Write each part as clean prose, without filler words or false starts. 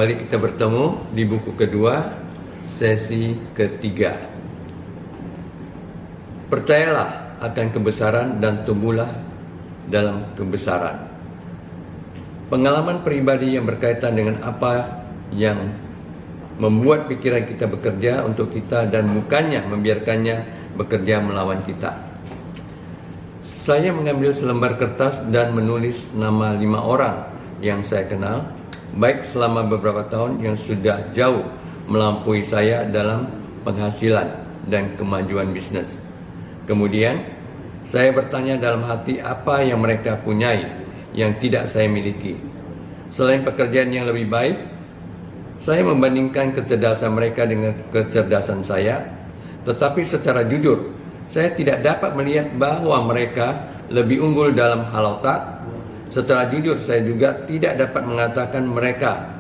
Kembali kita bertemu di buku kedua, sesi ketiga. Percayalah akan kebesaran dan tumbuhlah dalam kebesaran. Pengalaman pribadi yang berkaitan dengan apa yang membuat pikiran kita bekerja untuk kita dan bukannya membiarkannya bekerja melawan kita. Saya mengambil selembar kertas dan menulis nama 5 orang yang saya kenal, baik selama beberapa tahun yang sudah jauh melampaui saya dalam penghasilan dan kemajuan bisnis. Kemudian, saya bertanya dalam hati apa yang mereka punyai yang tidak saya miliki. Selain pekerjaan yang lebih baik, saya membandingkan kecerdasan mereka dengan kecerdasan saya, tetapi secara jujur, saya tidak dapat melihat bahwa mereka lebih unggul dalam hal otak. Secara jujur, saya juga tidak dapat mengatakan mereka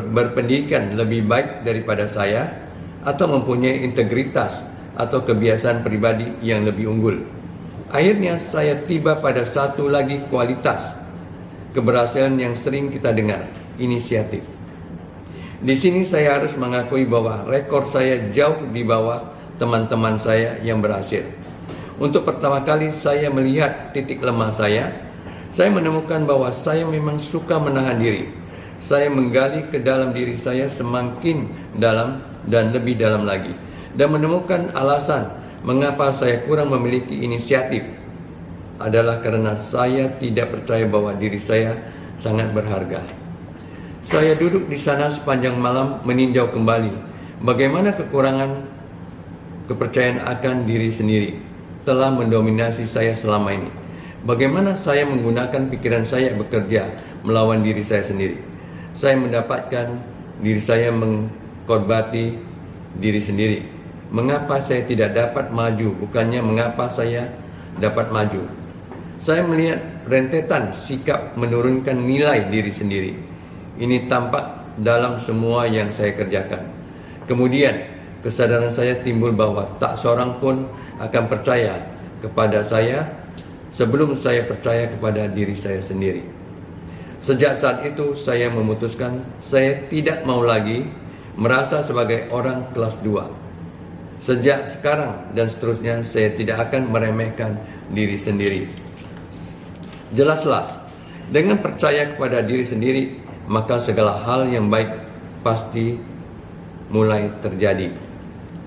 berpendidikan lebih baik daripada saya atau mempunyai integritas atau kebiasaan pribadi yang lebih unggul. Akhirnya saya tiba pada satu lagi kualitas keberhasilan yang sering kita dengar, inisiatif. Di sini saya harus mengakui bahwa rekor saya jauh di bawah teman-teman saya yang berhasil. Untuk pertama kali saya melihat titik lemah saya menemukan bahwa saya memang suka menahan diri. Saya menggali ke dalam diri saya semakin dalam dan lebih dalam lagi, dan menemukan alasan mengapa saya kurang memiliki inisiatif adalah karena saya tidak percaya bahwa diri saya sangat berharga. Saya duduk di sana sepanjang malam meninjau kembali bagaimana kekurangan kepercayaan akan diri sendiri telah mendominasi saya selama ini. Bagaimana saya menggunakan pikiran saya bekerja melawan diri saya sendiri. Saya mendapatkan diri saya mengkorbankan diri sendiri. Mengapa saya tidak dapat maju, bukannya mengapa saya dapat maju. Saya melihat rentetan sikap menurunkan nilai diri sendiri. Ini tampak dalam semua yang saya kerjakan. Kemudian kesadaran saya timbul bahwa tak seorang pun akan percaya kepada saya sebelum saya percaya kepada diri saya sendiri. Sejak saat itu saya memutuskan saya tidak mau lagi merasa sebagai orang kelas 2. Sejak sekarang dan seterusnya saya tidak akan meremehkan diri sendiri. Jelaslah, dengan percaya kepada diri sendiri, maka segala hal yang baik pasti mulai terjadi.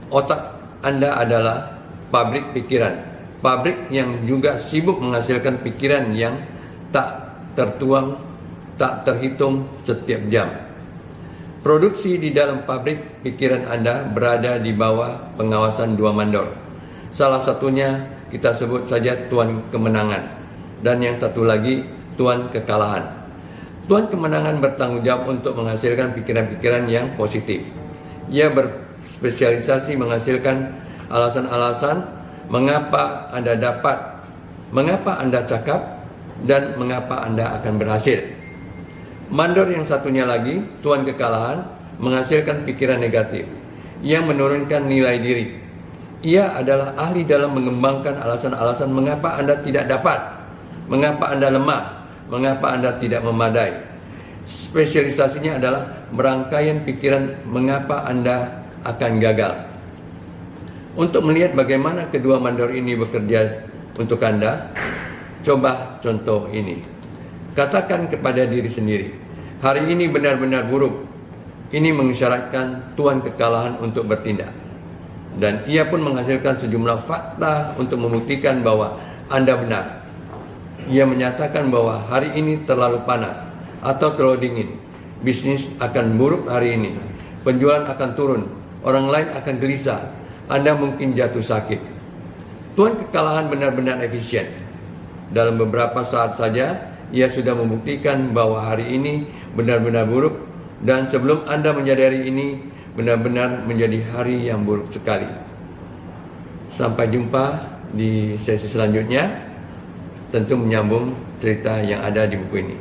Otak Anda adalah pabrik pikiran. Pabrik yang juga sibuk menghasilkan pikiran yang tak tertuang, tak terhitung setiap jam. Produksi di dalam pabrik pikiran Anda berada di bawah pengawasan 2 mandor. Salah satunya kita sebut saja Tuan Kemenangan, dan yang satu lagi Tuan Kekalahan. Tuan Kemenangan bertanggung jawab untuk menghasilkan pikiran-pikiran yang positif. Ia berspesialisasi menghasilkan alasan-alasan mengapa Anda dapat, mengapa Anda cakap, dan mengapa Anda akan berhasil. Mandor yang satunya lagi, Tuan Kekalahan, menghasilkan pikiran negatif yang menurunkan nilai diri. Ia adalah ahli dalam mengembangkan alasan-alasan mengapa Anda tidak dapat, mengapa Anda lemah, mengapa Anda tidak memadai. Spesialisasinya adalah merangkaian pikiran mengapa Anda akan gagal. Untuk melihat bagaimana kedua mandor ini bekerja untuk Anda, coba contoh ini. Katakan kepada diri sendiri, hari ini benar-benar buruk. Ini mengisyaratkan Tuan Kekalahan untuk bertindak. Dan ia pun menghasilkan sejumlah fakta untuk membuktikan bahwa Anda benar. Ia menyatakan bahwa hari ini terlalu panas atau terlalu dingin. Bisnis akan buruk hari ini. Penjualan akan turun. Orang lain akan gelisah. Anda mungkin jatuh sakit. Tuan Kekalahan benar-benar efisien. Dalam beberapa saat saja, ia sudah membuktikan bahwa hari ini benar-benar buruk, dan sebelum Anda menyadari ini, benar-benar menjadi hari yang buruk sekali. Sampai jumpa di sesi selanjutnya, tentu menyambung cerita yang ada di buku ini.